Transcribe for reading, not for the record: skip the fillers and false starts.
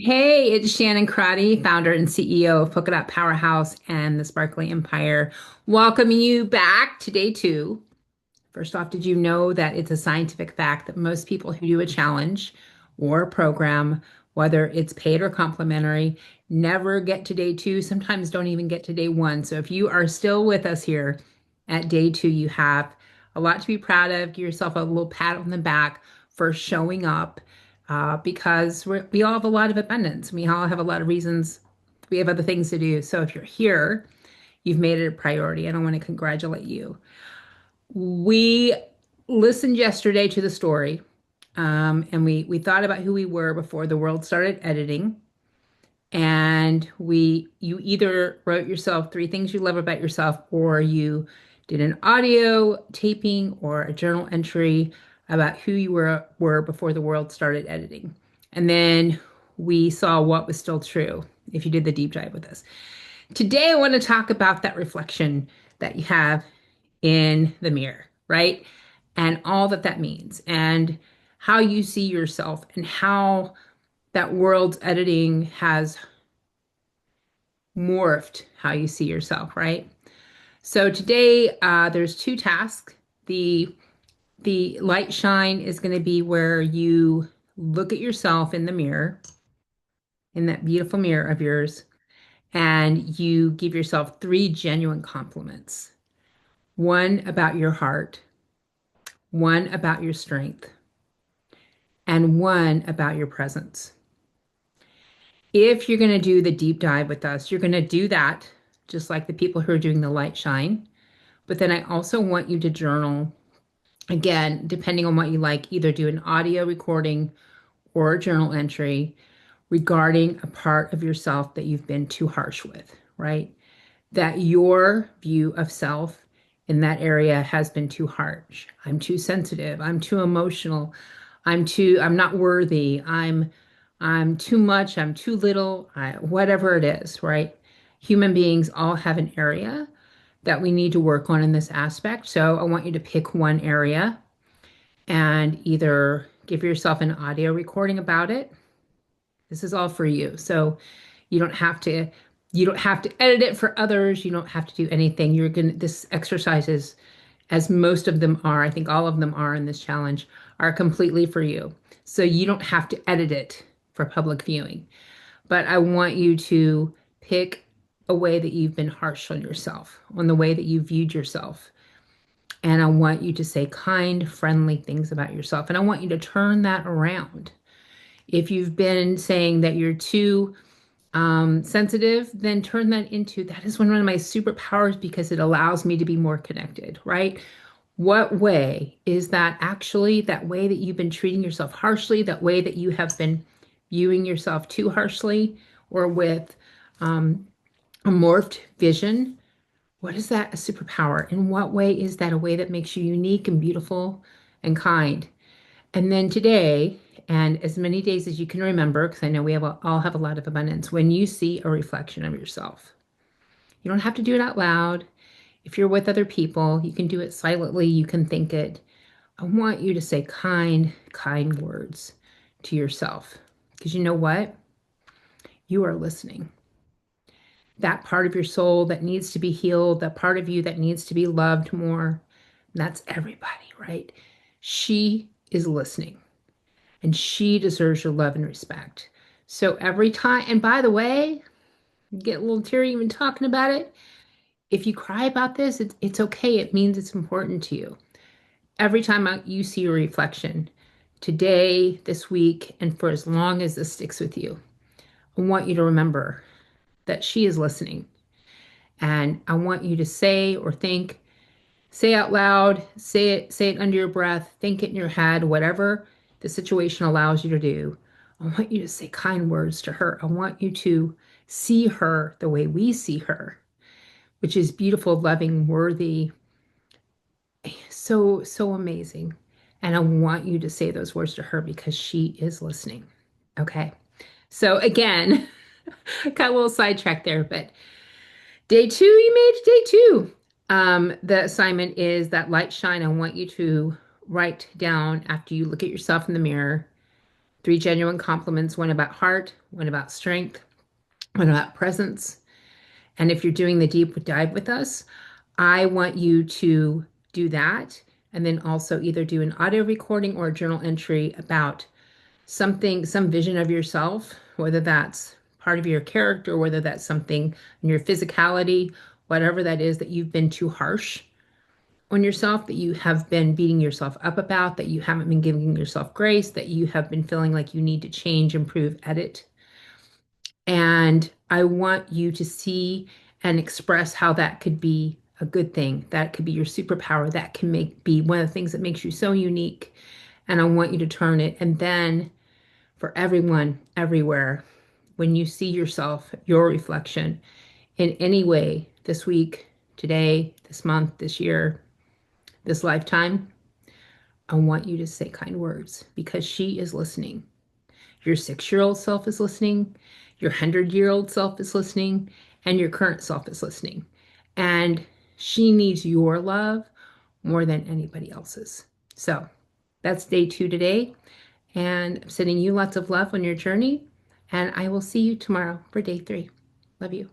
Hey, it's Shannon Crotty, founder and CEO of Polka Dot Powerhouse and the Sparkly Empire. Welcoming you back to day two. First off, did you know that it's a scientific fact that most people who do a challenge or a program, whether it's paid or complimentary, never get to day two, sometimes don't even get to day one. So if you are still with us here at day two, you have a lot to be proud of. Give yourself a little pat on the back for showing up because we all have a lot of abundance. We all have a lot of reasons. We have other things to do. So if you're here, you've made it a priority, and I want to congratulate you. We listened yesterday to the story, and we thought about who we were before the world started editing. And you either wrote yourself three things you love about yourself, or you did an audio taping or a journal entry about who you were before the world started editing. And then we saw what was still true if you did the deep dive with us. Today, I want to talk about that reflection that you have in the mirror, right? And all that that means, and how you see yourself, and how that world's editing has morphed how you see yourself, right? So today, there's two tasks. The the light shine is going to be where you look at yourself in the mirror, in that beautiful mirror of yours, and you give yourself three genuine compliments. One about your heart, one about your strength, and one about your presence. If you're going to do the deep dive with us, you're going to do that just like the people who are doing the light shine. But then I also want you to journal again, depending on what you like, either do an audio recording or a journal entry regarding a part of yourself that you've been too harsh with, right? That your view of self in that area has been too harsh. I'm too sensitive. I'm too emotional. I'm not worthy. I'm too much. I'm too little. Whatever it is, right? Human beings all have an area that we need to work on in this aspect. So I want you to pick one area and either give yourself an audio recording about it. This is all for you. So you don't have to you don't have to edit it for others. You don't have to do anything. You're going to this exercise is, as most of them are, I think all of them are in this challenge, are completely for you. So you don't have to edit it for public viewing. But I want you to pick a way that you've been harsh on yourself, on the way that you viewed yourself. And I want you to say kind, friendly things about yourself. And I want you to turn that around. If you've been saying that you're too sensitive, then turn that into that is one of my superpowers because it allows me to be more connected, right? What way is that actually that way that you've been treating yourself harshly, that way that you have been viewing yourself too harshly or with a morphed vision? What is that a superpower? In what way is that a way that makes you unique and beautiful and kind? And then today, and as many days as you can remember, because I know all have a lot of abundance, when you see a reflection of yourself, you don't have to do it out loud. If you're with other people, you can do it silently, you can think it. I want you to say kind, kind words to yourself. Because you know what? You are listening. That part of your soul that needs to be healed, that part of you that needs to be loved more, that's everybody, right? She is listening. And she deserves your love and respect. So every time, and by the way, get a little teary even talking about it. If you cry about this, it's okay. It means it's important to you. Every time you see a reflection, today, this week, and for as long as this sticks with you, I want you to remember that she is listening. And I want you to say or think, say out loud, say it under your breath, think it in your head, whatever the situation allows you to do. I want you to say kind words to her. I want you to see her the way we see her, which is beautiful, loving, worthy, so amazing. And I want you to say those words to her because she is listening. Okay. So again, got a little sidetracked there, but day two, you made it day two. The assignment is that light shine. I want you to write down after you look at yourself in the mirror Three genuine compliments, one about heart, one about strength, one about presence. And if you're doing the deep dive with us, I want you to do that. And then also either do an audio recording or a journal entry about something, some vision of yourself, whether that's part of your character, whether that's something in your physicality, whatever that is that you've been too harsh on yourself, that you have been beating yourself up about, that you haven't been giving yourself grace, that you have been feeling like you need to change, improve, edit. And I want you to see and express how that could be a good thing. That could be your superpower. That can be one of the things that makes you so unique. And I want you to turn it. And then for everyone, everywhere, when you see yourself, your reflection in any way this week, today, this month, this year, this lifetime, I want you to say kind words because she is listening. Your 6-year-old self is listening, your 100-year-old self is listening, and your current self is listening. And she needs your love more than anybody else's. So that's day 2 today. And I'm sending you lots of love on your journey. And I will see you tomorrow for day 3. Love you.